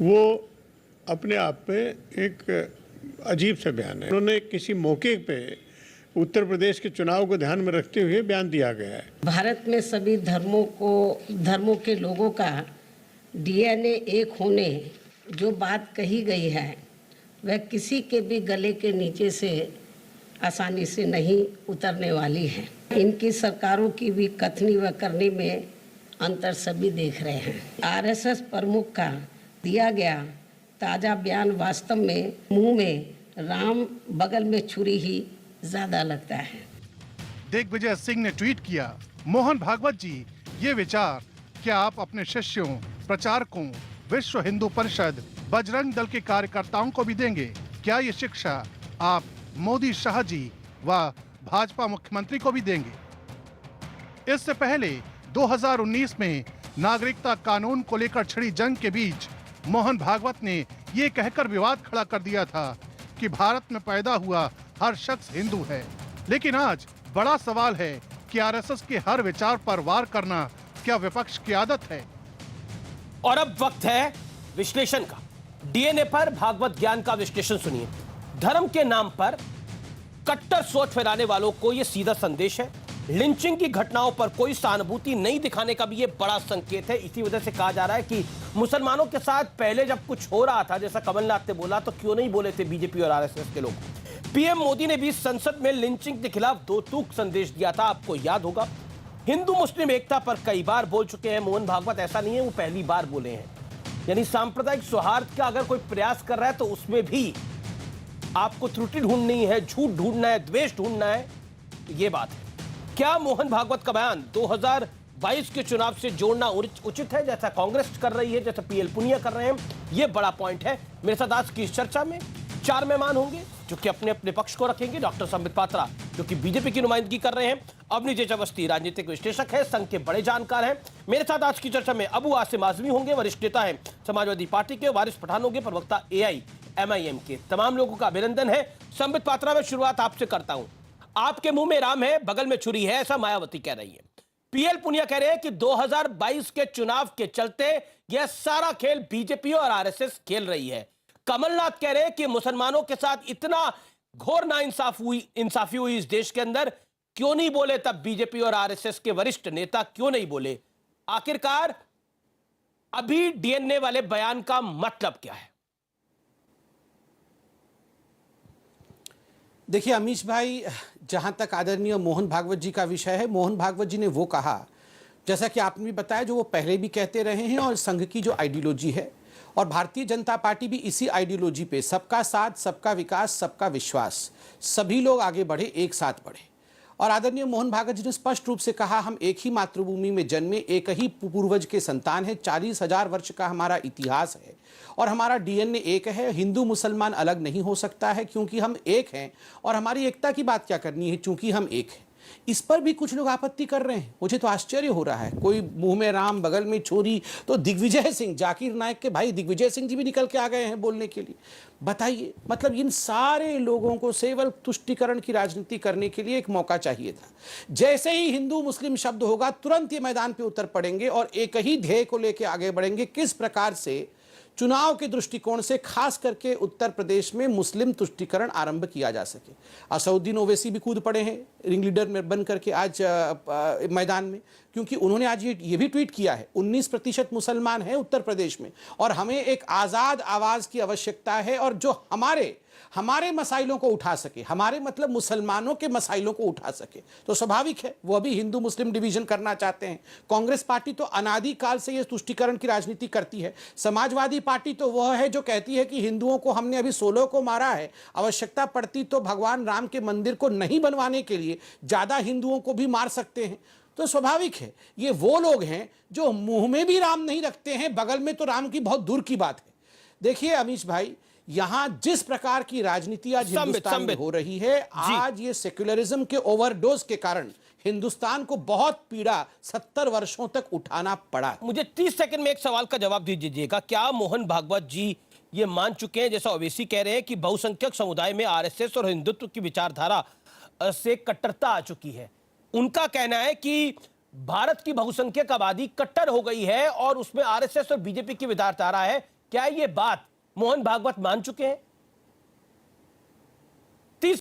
वो अपने आप में एक अजीब सा बयान है। उन्होंने किसी मौके पे उत्तर प्रदेश के चुनाव को ध्यान में रखते हुए बयान दिया गया है। भारत में सभी धर्मों के लोगों का डीएनए एक होने जो बात कही गई है वह किसी के भी गले के नीचे से आसानी से नहीं उतरने वाली है। इनकी सरकारों की भी कथनी व करनी में अंतर सभी देख रहे हैं। आरएसएस प्रमुख का दिया गया ताज़ा बयान वास्तव में मुंह में राम बगल में छुरी ही ज्यादा लगता है। दिग्विजय सिंह ने ट्वीट किया, मोहन भागवत जी, ये विचार क्या आप अपने शिष्यों, प्रचारकों, विश्व हिंदू परिषद, बजरंग दल के कार्यकर्ताओं को भी देंगे? क्या ये शिक्षा आप मोदी, शाह जी व भाजपा मुख्यमंत्री को भी देंगे? इससे पहले 2019 में नागरिकता कानून को लेकर छिड़ी जंग के बीच मोहन भागवत ने ये कहकर विवाद खड़ा कर दिया था कि भारत में पैदा हुआ हर शख्स हिंदू है। लेकिन आज बड़ा सवाल है कि आरएसएस के हर विचार पर वार करना क्या विपक्ष की आदत है? और अब वक्त है विश्लेषण का। डीएनए पर भागवत ज्ञान का विश्लेषण सुनिए। धर्म के नाम पर कट्टर सोच फैलाने वालों को यह सीधा संदेश है। लिंचिंग की घटनाओं पर कोई सहानुभूति नहीं दिखाने का भी यह बड़ा संकेत है। इसी वजह से कहा जा रहा है कि मुसलमानों के साथ पहले जब कुछ हो रहा था, जैसा कमलनाथ ने बोला, तो क्यों नहीं बोले थे बीजेपी और आरएसएस के लोग। पीएम मोदी ने भी संसद में लिंचिंग के खिलाफ दो टूक संदेश दिया था, आपको याद होगा। हिंदू मुस्लिम एकता पर कई बार बोल चुके हैं मोहन भागवत, ऐसा नहीं है वो पहली बार बोले हैं। यानी सांप्रदायिक सौहार्द का अगर कोई प्रयास कर रहा है तो उसमें भी आपको त्रुटि ढूंढनी है, झूठ ढूंढना है, द्वेष ढूंढना है, ये बात है। क्या मोहन भागवत का बयान 2022 के चुनाव से जोड़ना उचित है, जैसा कांग्रेस कर रही है, जैसा पीएल पुनिया कर रहे हैं? यह बड़ा पॉइंट है। मेरे साथ आज की इस चर्चा में 4 मेहमान होंगे जो कि अपने अपने पक्ष को रखेंगे। डॉक्टर संबित पात्रा जो कि बीजेपी की नुमाइंदगी कर रहे हैं, अवनी जेच अवस्थी राजनीतिक विश्लेषक है, संघ के बड़े जानकार हैं। मेरे साथ आज की चर्चा में अबू आसिम आजमी होंगे, वरिष्ठ नेता हैं समाजवादी पार्टी के। वारिस पठान होंगे, प्रवक्ता AIMIM के। तमाम लोगों का अभिनंदन है। संबित पात्रा, में शुरुआत आपसे करता हूं। आपके मुंह में राम है, बगल में छुरी है, ऐसा मायावती कह रही है। पीएल पुनिया कह रहे हैं कि 2022 के चुनाव के चलते यह सारा खेल बीजेपी और आरएसएस खेल रही है। कमलनाथ कह रहे हैं कि मुसलमानों के साथ इतना घोर इंसाफी हुई इस देश के अंदर, क्यों नहीं बोले तब बीजेपी और आरएसएस के वरिष्ठ नेता, क्यों नहीं बोले? आखिरकार अभी डीएनए वाले बयान का मतलब क्या है? देखिए अमीश भाई, जहां तक आदरणीय मोहन भागवत जी का विषय है, मोहन भागवत जी ने वो कहा, जैसा कि आपने भी बताया, जो वो पहले भी कहते रहे हैं, और संघ की जो आइडियोलॉजी है, और भारतीय जनता पार्टी भी इसी आइडियोलॉजी पे, सबका साथ, सबका विकास, सबका विश्वास, सभी लोग आगे बढ़े, एक साथ बढ़े। और आदरणीय मोहन भागवत जी ने स्पष्ट रूप से कहा, हम एक ही मातृभूमि में जन्मे, एक ही पूर्वज के संतान है, 40,000 वर्ष का हमारा इतिहास है, और हमारा डीएनए एक है। हिंदू मुसलमान अलग नहीं हो सकता है, क्योंकि हम एक हैं। और हमारी एकता की बात क्या करनी है, क्योंकि हम एक हैं। इस पर भी कुछ लोग आपत्ति कर रहे हैं। मुझे तो आश्चर्य हो रहा है। कोई मुंह में राम, बगल में छोरी, तो दिग्विजय सिंह, जाकिर नायक के भाई दिग्विजय सिंह जी भी निकल के आ गए हैं बोलने के लिए। बताइए, मतलब इन सारे लोगों को केवल तुष्टीकरण की राजनीति करने के लिए एक मौका चाहिए था। जैसे ही हिंदू मुस्लिम शब्द होगा, तुरंत ये मैदान पे उतर पड़ेंगे और एक ही ध्येय को लेकर आगे बढ़ेंगे, किस प्रकार से चुनाव के दृष्टिकोण से खास करके उत्तर प्रदेश में मुस्लिम तुष्टीकरण आरंभ किया जा सके। असउद्दीन ओवैसी भी कूद पड़े हैं रिंग लीडर में बन करके आज मैदान में, क्योंकि उन्होंने आज ये भी ट्वीट किया है, 19% मुसलमान हैं उत्तर प्रदेश में, और हमें एक आज़ाद आवाज़ की आवश्यकता है, और जो हमारे मसाइलों को उठा सके, हमारे मतलब मुसलमानों के मसाइलों को उठा सके। तो स्वाभाविक है वो अभी हिंदू मुस्लिम डिवीजन करना चाहते हैं। कांग्रेस पार्टी तो अनादिकाल से ये तुष्टीकरण की राजनीति करती है। समाजवादी पार्टी तो वह है जो कहती है कि हिंदुओं को हमने अभी 16 को मारा है, आवश्यकता पड़ती तो भगवान राम के मंदिर को नहीं बनवाने के लिए ज़्यादा हिंदुओं को भी मार सकते हैं। तो स्वाभाविक है ये वो लोग हैं जो मुंह में भी राम नहीं रखते हैं, बगल में तो राम की बहुत दूर की बात है। देखिए अमीश भाई, यहां जिस प्रकार की राजनीति आज हिंदुस्तान में हो रही है, आज ये सेक्युलरिज्म के ओवरडोज के कारण हिंदुस्तान को बहुत पीड़ा 70 वर्षों तक उठाना पड़ा। मुझे 30 सेकंड में एक सवाल का जवाब दीजिएगा। क्या मोहन भागवत जी ये मान चुके हैं, जैसा ओवैसी कह रहे हैं, कि बहुसंख्यक समुदाय में आरएसएस और हिंदुत्व की विचारधारा से कट्टरता आ चुकी है? उनका कहना है कि भारत की बहुसंख्यक आबादी कट्टर हो गई है और उसमें आरएसएस और बीजेपी की विचारधारा है। क्या ये बात मोहन भागवत मान चुके हैं?